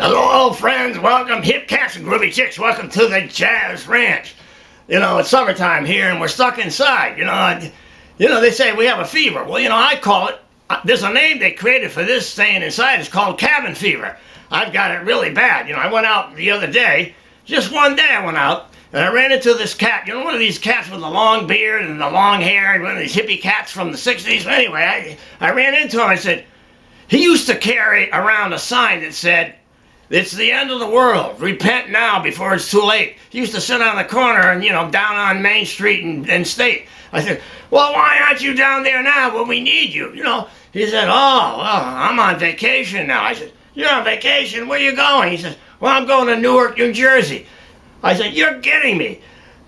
Hello, friends. Welcome, hip cats and groovy chicks. Welcome to the Jazz Ranch. You know, it's summertime here, and we're stuck inside. They say we have a fever. Well, I call it. There's a name they created for this staying inside. It's called cabin fever. I've got it really bad. I went out the other day. Just one day I went out, and I ran into this cat. One of these cats with the long beard and the long hair. One of these hippie cats from the '60s. Anyway, I ran into him. I said, he used to carry around a sign that said, "It's the end of the world. Repent now before it's too late." He used to sit on the corner and, down on Main Street and State. I said, "Well, why aren't you down there now when we need you?" He said, "Oh, well, I'm on vacation now." I said, "You're on vacation? Where are you going?" He said, "Well, I'm going to Newark, New Jersey." I said, "You're kidding me.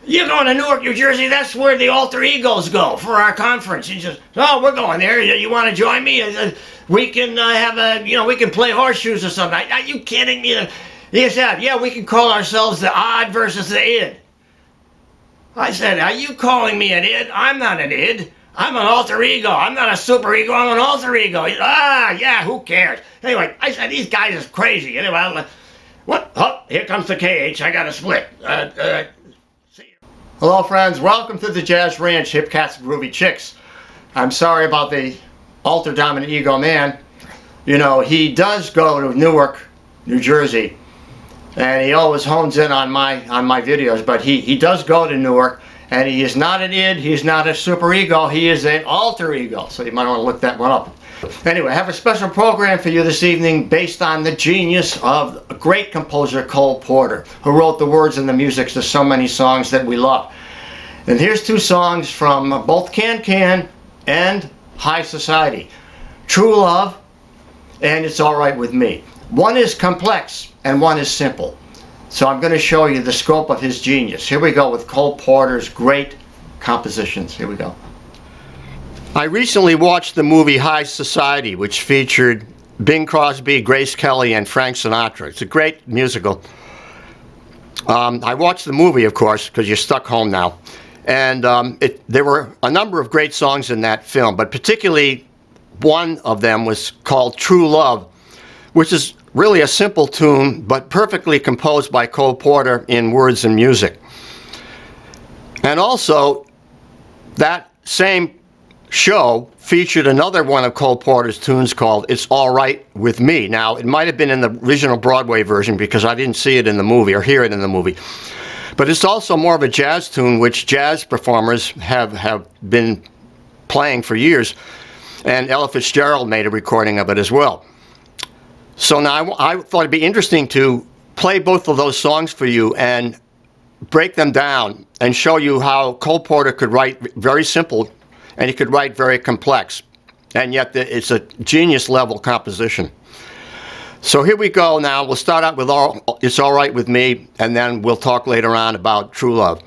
You're going to Newark, New Jersey? That's where the alter egos go for our conference." He says, "Oh, we're going there. You want to join me? I said, we can we can play horseshoes or something." Are you kidding me? He said, "Yeah, we can call ourselves the odd versus the id." I said, "Are you calling me an id? I'm not an id. I'm an alter ego. I'm not a super ego. I'm an alter ego." He said, "Yeah, who cares?" Anyway, I said, these guys is crazy. Anyway, what? Oh, here comes the KH. I got to split. Hello, friends. Welcome to the Jazz Ranch, hip cats and groovy chicks. I'm sorry about the alter dominant ego man. He does go to Newark, New Jersey, and he always hones in on my videos. But he does go to Newark, and he is not an id. He's not a super ego. He is an alter ego. So you might want to look that one up. Anyway, I have a special program for you this evening based on the genius of a great composer, Cole Porter, who wrote the words and the music to so many songs that we love. And here's two songs from both Can Can and High Society: True Love and It's All Right With Me. One is complex and one is simple. So I'm going to show you the scope of his genius. Here we go with Cole Porter's great compositions. Here we go. I recently watched the movie High Society, which featured Bing Crosby, Grace Kelly, and Frank Sinatra. It's a great musical. I watched the movie, of course, because you're stuck home now. And there were a number of great songs in that film, but particularly one of them was called True Love, which is really a simple tune, but perfectly composed by Cole Porter in words and music. And also, that same show featured another one of Cole Porter's tunes called It's All Right With Me. Now, it might have been in the original Broadway version because I didn't see it in the movie or hear it in the movie. But it's also more of a jazz tune, which jazz performers have been playing for years. And Ella Fitzgerald made a recording of it as well. So now I thought it'd be interesting to play both of those songs for you and break them down and show you how Cole Porter could write very simple and he could write very complex. And yet it's a genius level composition. So here we go now. We'll start out with It's All Right With Me, and then we'll talk later on about True Love.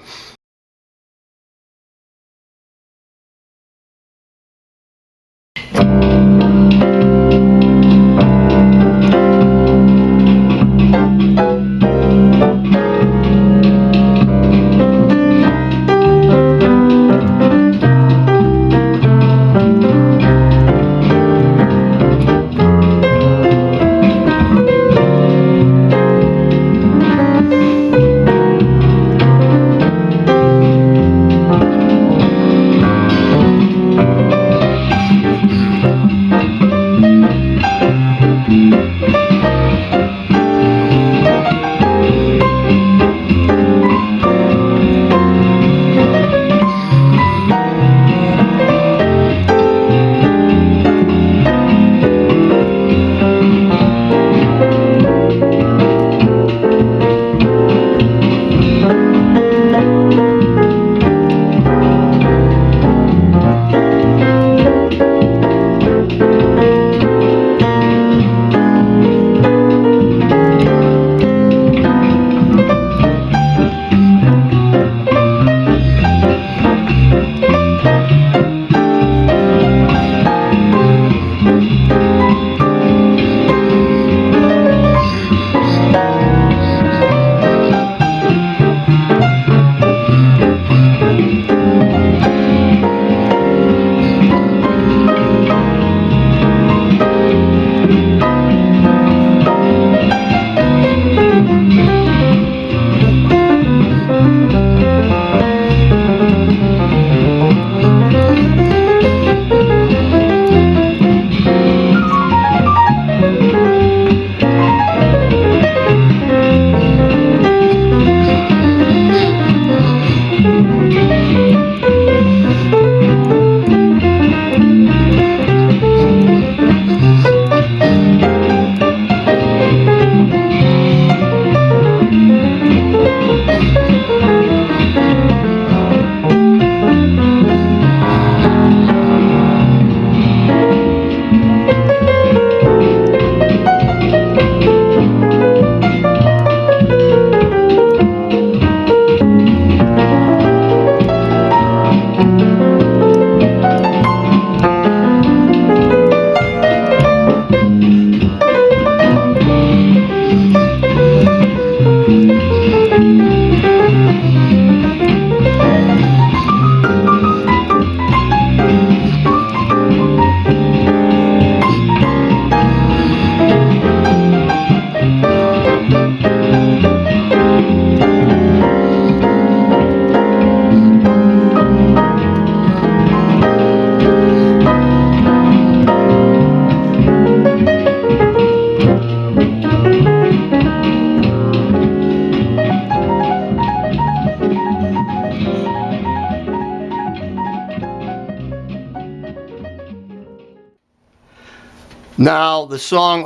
Now the song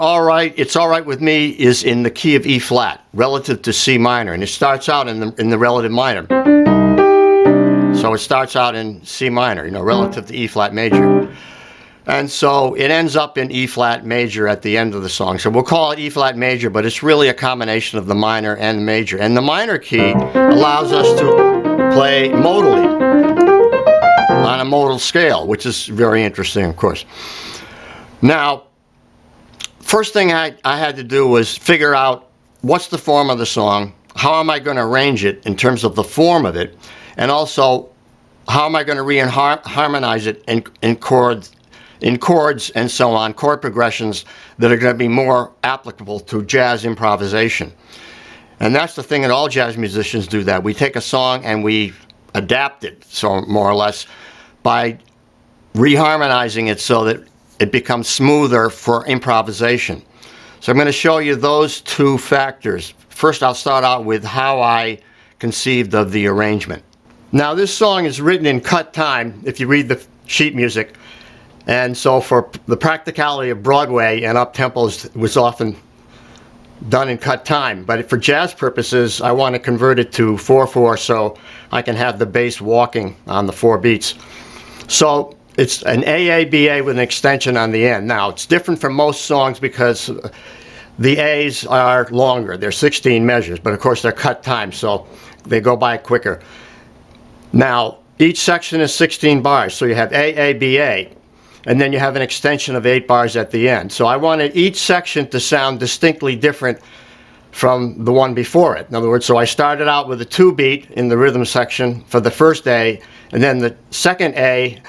It's Alright With Me is in the key of E flat relative to C minor, and it starts out in the relative minor. So it starts out in C minor, relative to E flat major. And so it ends up in E flat major at the end of the song. So we'll call it E flat major, but it's really a combination of the minor and the major. And the minor key allows us to play modally on a modal scale, which is very interesting, of course. Now, first thing I had to do was figure out what's the form of the song, how am I going to arrange it in terms of the form of it, and also how am I going to reharmonize it in chords and so on, chord progressions that are going to be more applicable to jazz improvisation. And that's the thing that all jazz musicians do, that we take a song and we adapt it, so more or less, by reharmonizing it so that it becomes smoother for improvisation. So I'm going to show you those two factors. First, I'll start out with how I conceived of the arrangement. Now, this song is written in cut time, if you read the sheet music. And so for the practicality of Broadway and up-tempos, it was often done in cut time. But for jazz purposes, I want to convert it to 4/4 so I can have the bass walking on the 4 beats. So it's an AABA with an extension on the end. Now, it's different from most songs because the A's are longer. They're 16 measures, but of course they're cut time, so they go by quicker. Now, each section is 16 bars, so you have AABA, and then you have an extension of 8 bars at the end. So I wanted each section to sound distinctly different from the one before it. In other words, so I started out with a 2-beat in the rhythm section for the first A, and then the second A,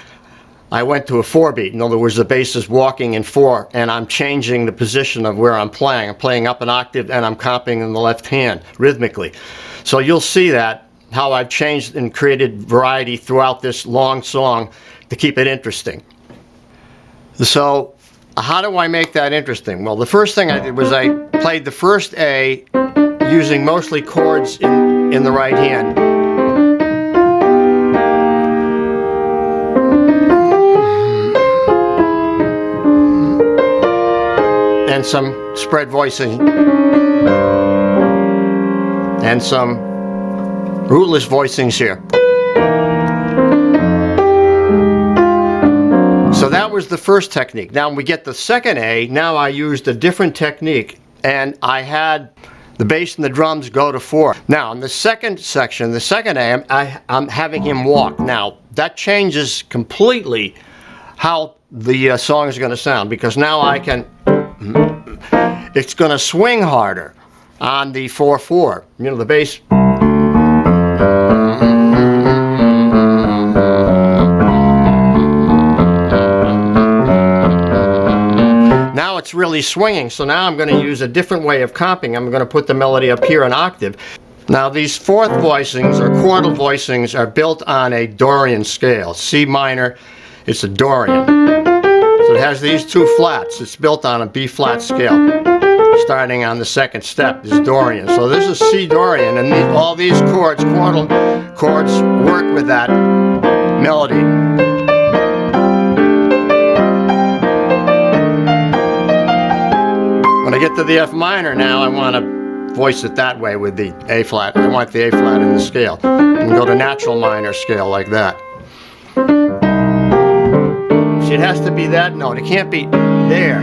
I went to a 4-beat. In other words, the bass is walking in 4, and I'm changing the position of where I'm playing. I'm playing up an octave, and I'm comping in the left hand rhythmically. So you'll see that, how I've changed and created variety throughout this long song to keep it interesting. So how do I make that interesting? Well, the first thing I did was I played the first A using mostly chords in the right hand. And some spread voicing. And some rootless voicings here. So that was the first technique. Now when we get the second A, now I used a different technique, and I had the bass and the drums go to 4. Now in the second section, the second A, I'm having him walk. Now that changes completely how the song is going to sound, because now I can, it's going to swing harder on the 4/4. The bass. Now it's really swinging, so now I'm going to use a different way of comping. I'm going to put the melody up here an octave. Now these fourth voicings or chordal voicings are built on a Dorian scale. C minor, it's a Dorian. So it has these 2 flats. It's built on a B flat scale. Starting on the second step is Dorian. So this is C Dorian, and all these chords, chordal chords, work with that melody. When I get to the F minor now, I want to voice it that way with the A flat. I want the A flat in the scale. And go to natural minor scale like that. See, it has to be that note. It can't be there.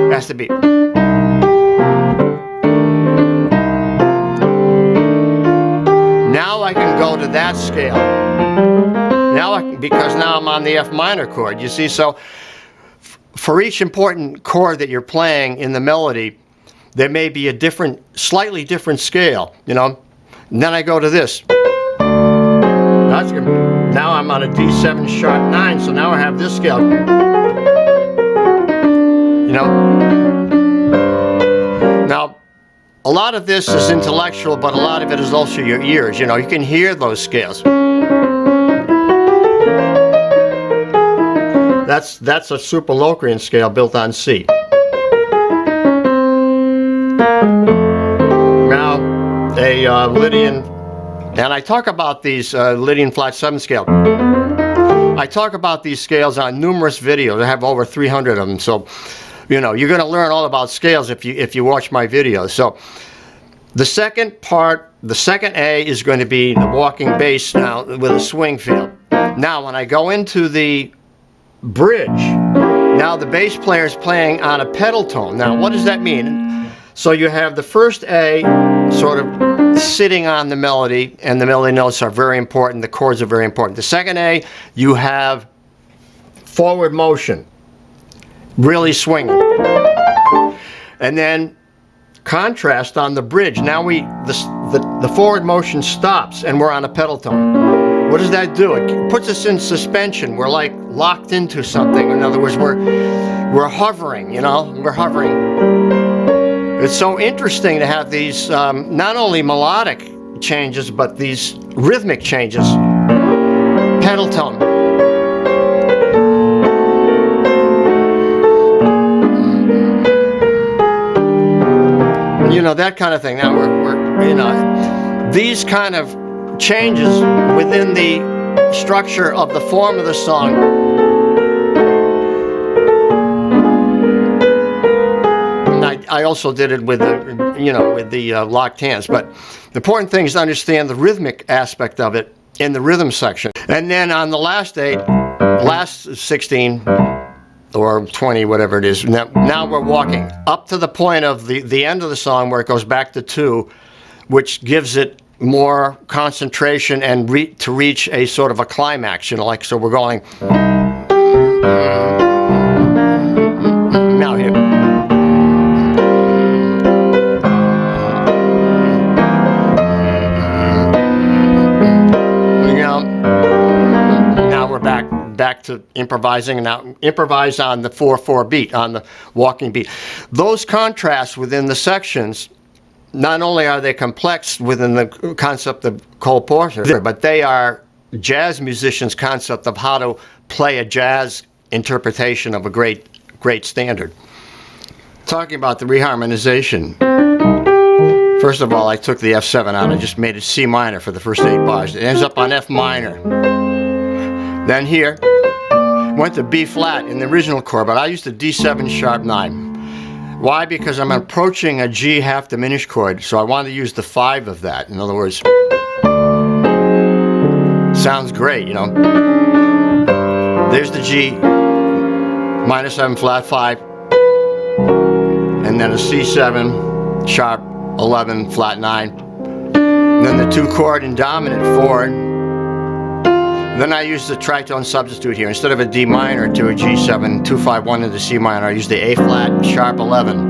It has to be. Now I can go to that scale. Because now I'm on the F minor chord. You see, so for each important chord that you're playing in the melody, there may be a different, slightly different scale, And then I go to this. That's good. Now I'm on a D7 sharp 9, so now I have this scale. Now, a lot of this is intellectual, but a lot of it is also your ears. You can hear those scales. That's a Superlocrian scale built on C. Now, a Lydian, and I talk about these Lydian flat 7 scale. I talk about these scales on numerous videos. I have over 300 of them. So You know, you're going to learn all about scales if you watch my videos. So the second part, the second A is going to be the walking bass now with a swing feel. Now when I go into the bridge, now the bass player is playing on a pedal tone. Now what does that mean? So you have the first A sort of sitting on the melody, and the melody notes are very important, the chords are very important. The second A, you have forward motion, really swinging. And then contrast on the bridge. Now the forward motion stops and we're on a pedal tone. What does that do? It puts us in suspension. We're like locked into something. In other words, we're hovering, you know, we're hovering. It's so interesting to have these not only melodic changes, but these rhythmic changes. Pedal tone. You know, that kind of thing. Now we're you know, these kind of changes within the structure of the form of the song. And I also did it with the, you know, with the locked hands. But the important thing is to understand the rhythmic aspect of it in the rhythm section. And then on the last 8, last 16. Or 20, whatever it is. Now we're walking up to the point of the end of the song where it goes back to 2, which gives it more concentration and to reach a sort of a climax, you know, like, so we're going. Now here. You know, now we're back to improvising, and now improvise on the 4/4 beat, on the walking beat. Those contrasts within the sections, not only are they complex within the concept of Cole Porter, but they are jazz musicians' concept of how to play a jazz interpretation of a great standard. Talking about the reharmonization, first of all, I took the F7 out. I just made it C minor for the first 8 bars. It ends up on F minor. Then here, went to B flat in the original chord, but I used a D7 sharp 9. Why? Because I'm approaching a G half diminished chord, so I wanted to use the 5 of that. In other words, sounds great, you know. There's the G, minor 7 flat 5, and then a C7 sharp 11 flat 9. And then the 2 chord in dominant 4. Then I used the tritone substitute here. Instead of a D minor to a G7, 2, 5, 1 into C minor, I used the A flat sharp 11.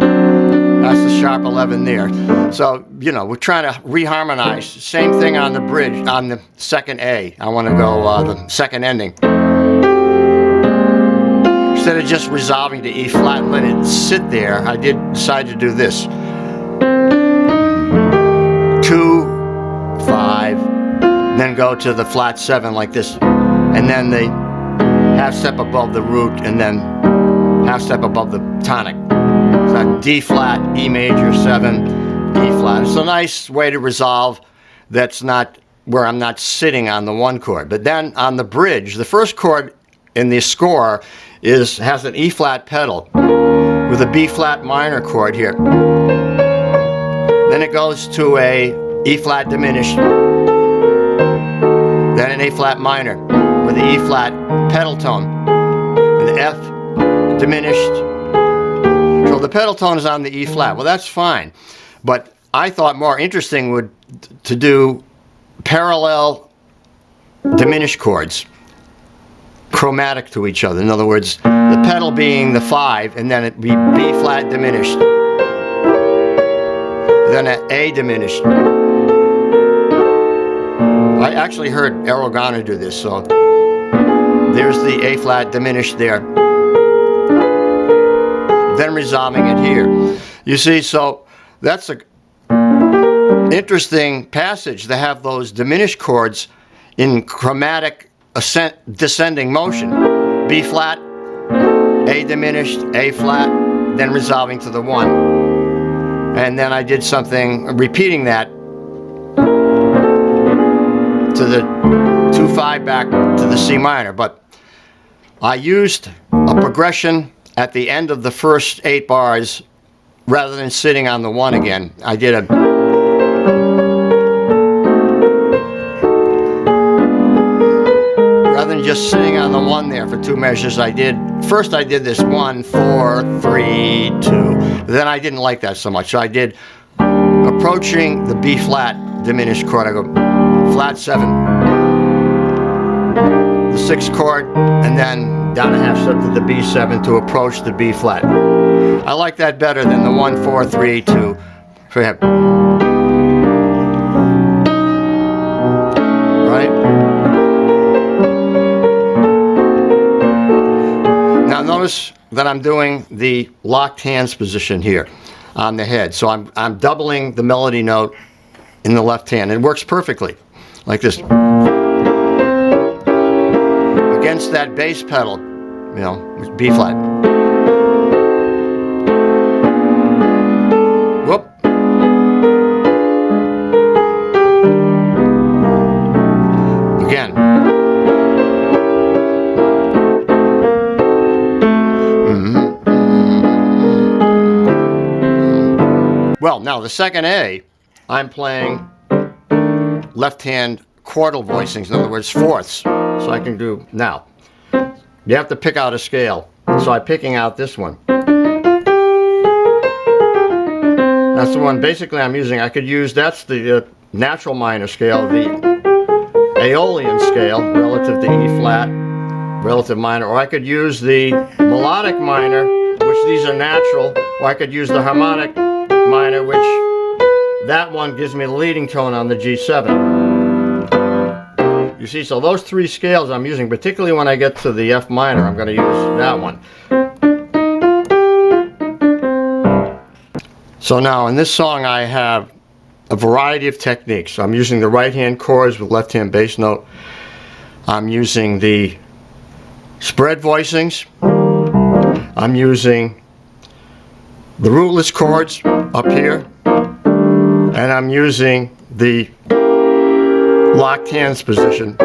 That's the sharp 11 there. So, you know, we're trying to reharmonize. Same thing on the bridge, on the second A. I want to go the second ending. Instead of just resolving to E flat and let it sit there, I did decide to do this. 2, 5, then go to the flat 7 like this, and then the half step above the root, and then half step above the tonic. So D flat, E major 7, E flat. It's a nice way to resolve. That's not where I'm not sitting on the 1 chord. But then on the bridge, the first chord in the score has an E flat pedal with a B flat minor chord here. Then it goes to a E flat diminished. Then an A flat minor with the E flat pedal tone, and the F diminished. So the pedal tone is on the E flat. Well, that's fine, but I thought more interesting would to do parallel diminished chords, chromatic to each other. In other words, the pedal being the 5, and then it be B flat diminished, then an A diminished. I actually heard Errol Garner do this, so there's the A flat diminished there. Then resolving it here. You see, so that's a interesting passage to have those diminished chords in chromatic descending motion. B flat, A diminished, A flat, then resolving to the 1. And then I did something repeating that to the 2/5 back to the C minor, but I used a progression at the end of the first 8 bars, rather than sitting on the 1 again, I did a rather than just sitting on the 1 there for 2 measures, I did this 1, 4, 3, 2. Then I didn't like that so much, so I did approaching the B flat diminished chord. I go flat 7, the 6th chord, and then down a half step to the B7 to approach the B flat. I like that better than the 1, 4, 3, 2. Right? Now notice that I'm doing the locked hands position here on the head. So I'm doubling the melody note in the left hand. It works perfectly, like this. Against that bass pedal, you know, B flat. Whoop. Again. Well, now the second A, I'm playing left hand quartal voicings, in other words, fourths. So I can do, now, you have to pick out a scale. So I'm picking out this one. That's the one basically I'm using. I could use, that's the natural minor scale, the Aeolian scale, relative to E flat, relative minor, or I could use the melodic minor, which these are natural, or I could use the harmonic minor, which that one gives me the leading tone on the G7. You see, so those 3 scales I'm using, particularly when I get to the F minor, I'm going to use that one. So now in this song I have a variety of techniques. I'm using the right hand chords with left hand bass note. I'm using the spread voicings. I'm using the rootless chords up here. And I'm using the locked hands position.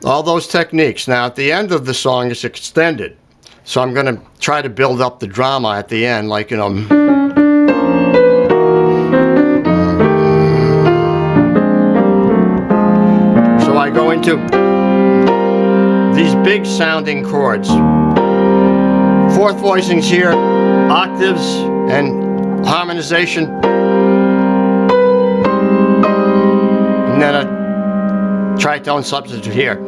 All those techniques. Now at the end of the song it's extended. So I'm going to try to build up the drama at the end, like, you know. So I go into these big sounding chords. 4th voicings here, octaves and harmonization. And then a tritone substitute here.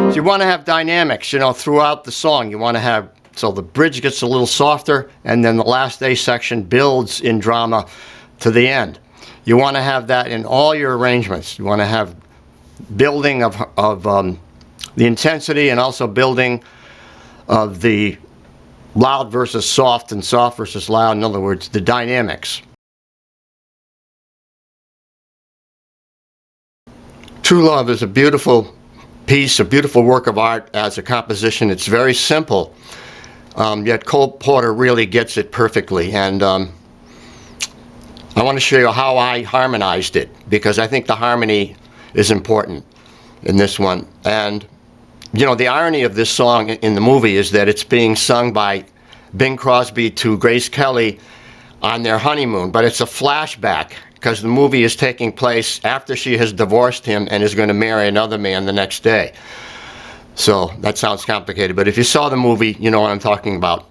So you want to have dynamics, you know, throughout the song. You want to have, so the bridge gets a little softer, and then the last A section builds in drama to the end. You want to have that in all your arrangements. You want to have building of the intensity, and also building of the loud versus soft and soft versus loud. In other words, the dynamics. True Love is a beautiful piece, a beautiful work of art as a composition. It's very simple, yet Cole Porter really gets it perfectly. And I want to show you how I harmonized it, because I think the harmony is important in this one. And you know, the irony of this song in the movie is that it's being sung by Bing Crosby to Grace Kelly on their honeymoon, but it's a flashback, because the movie is taking place after she has divorced him and is going to marry another man the next day. So that sounds complicated, but if you saw the movie, you know what I'm talking about.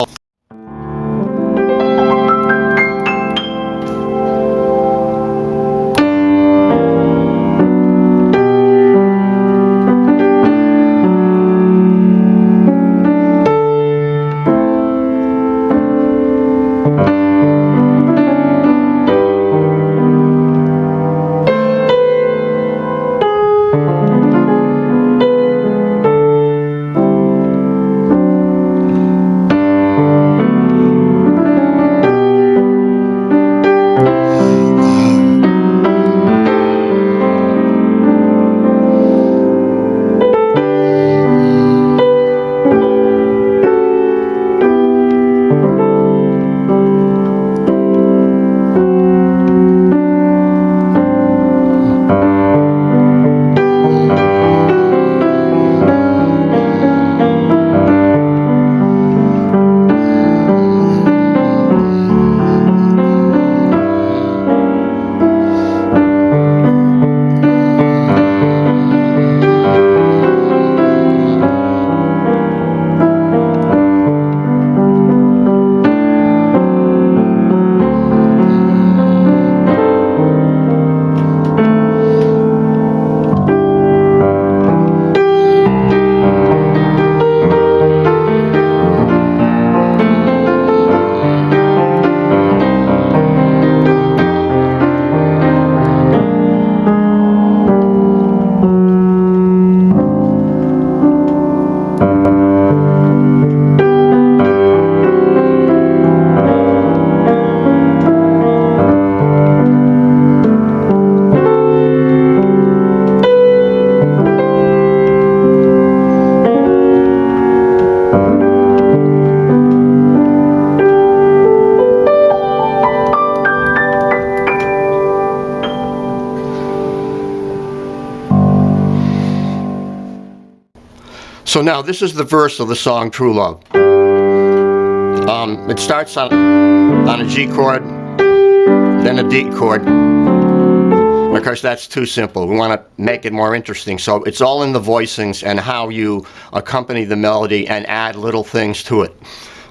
So now this is the verse of the song True Love. It starts on a G chord, then a D chord. Of course, that's too simple. We want to make it more interesting. So it's all in the voicings and how you accompany the melody and add little things to it,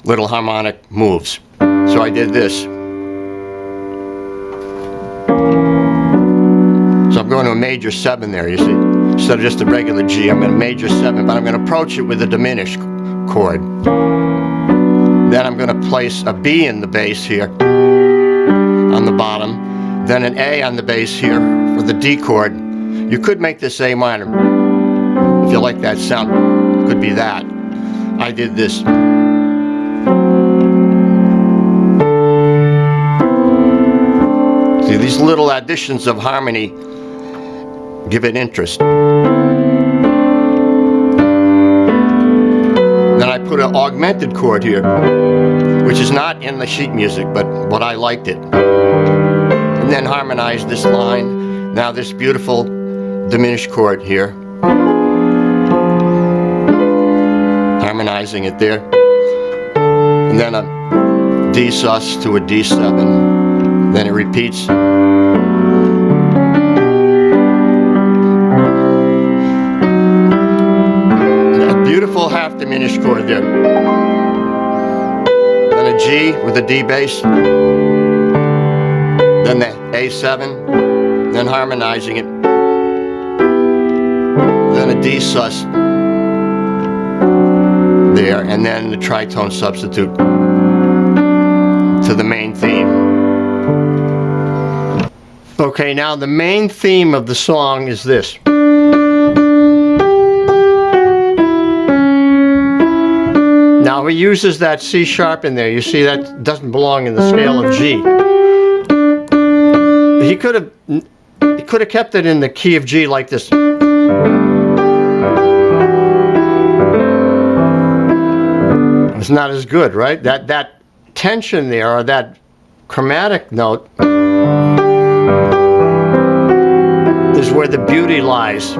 little harmonic moves. So I did this. So I'm going to a major 7 there, you see. Instead of just a regular G, I'm in a major 7, but I'm going to approach it with a diminished chord. Then I'm going to place a B in the bass here on the bottom, then an A on the bass here for the D chord. You could make this A minor. If you like that sound, it could be that. I did this. See, these little additions of harmony give it interest. Then I put an augmented chord here, which is not in the sheet music, but I liked it. And then harmonize this line. Now this beautiful diminished chord here. Harmonizing it there. And then a D sus to a D7. Then it repeats. Beautiful half diminished chord there. Then a G with a D bass. Then the A7. Then harmonizing it. Then a D sus there. And then the tritone substitute to the main theme. Okay, now the main theme of the song is this. Now he uses that C sharp in there. You see that doesn't belong in the scale of G. He could have kept it in the key of G like this. It's not as good, right? That tension there, or that chromatic note, is where the beauty lies.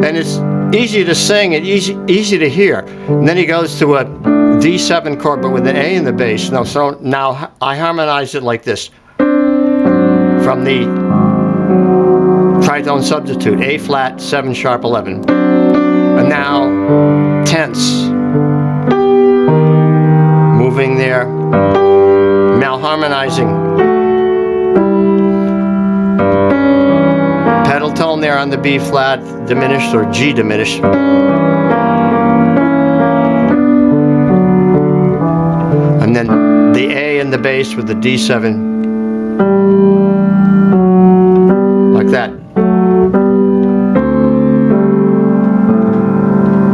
And it's easy to sing and easy to hear. And then he goes to a D7 chord, but with an A in the bass. So now I harmonize it like this. From the tritone substitute, A flat, 7 sharp, 11. And now tense. Moving there. Now harmonizing. Pedal tone there on the B flat, diminished, or G diminished. And then the A in the bass with the D7. Like that.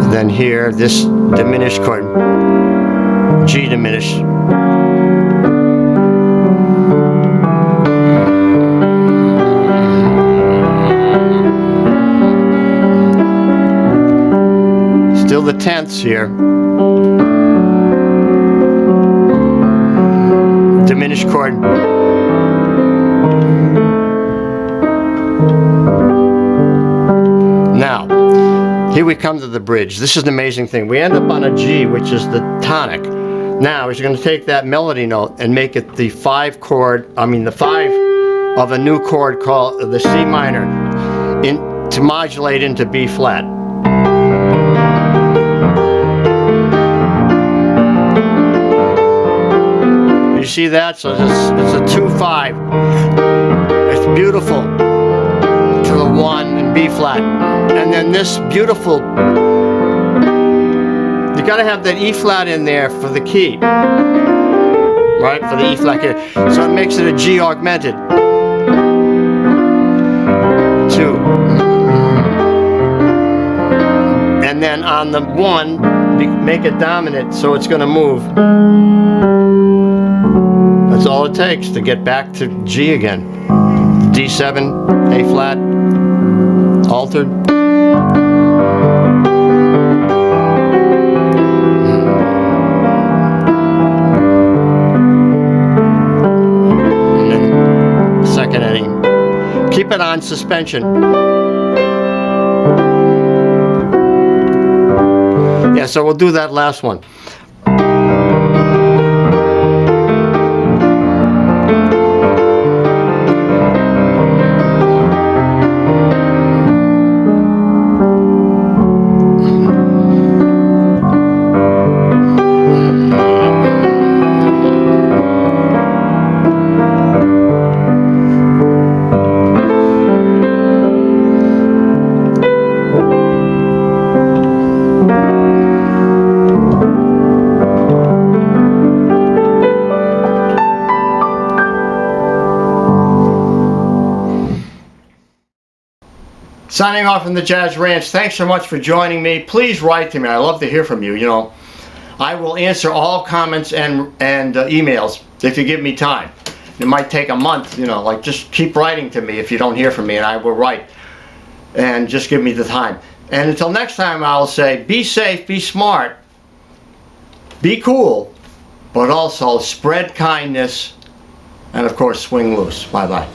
And then here, this diminished chord, G diminished. Still the tenths here. Diminished chord. Now, here we come to the bridge. This is an amazing thing. We end up on a G, which is the tonic. Now, he's going to take that melody note and make it the 5 of a new chord called the C minor, to modulate into B flat. You see that? So it's a 2-5. It's beautiful to the 1 and B flat. And then this beautiful, you gotta have that E flat in there for the key. Right? For the E flat here. So it makes it a G augmented. 2. And then on the 1, make it dominant so it's gonna move. That's all it takes to get back to G again. D7, A flat, altered. And then second ending. Keep it on suspension. Yeah, so we'll do that last one. Signing off from the Jazz Ranch. Thanks so much for joining me. Please write to me. I love to hear from you. You know, I will answer all comments and emails if you give me time. It might take a month, you know, like just keep writing to me if you don't hear from me, and I will write. And just give me the time. And until next time, I'll say, be safe, be smart, be cool, but also spread kindness, and of course, swing loose. Bye-bye.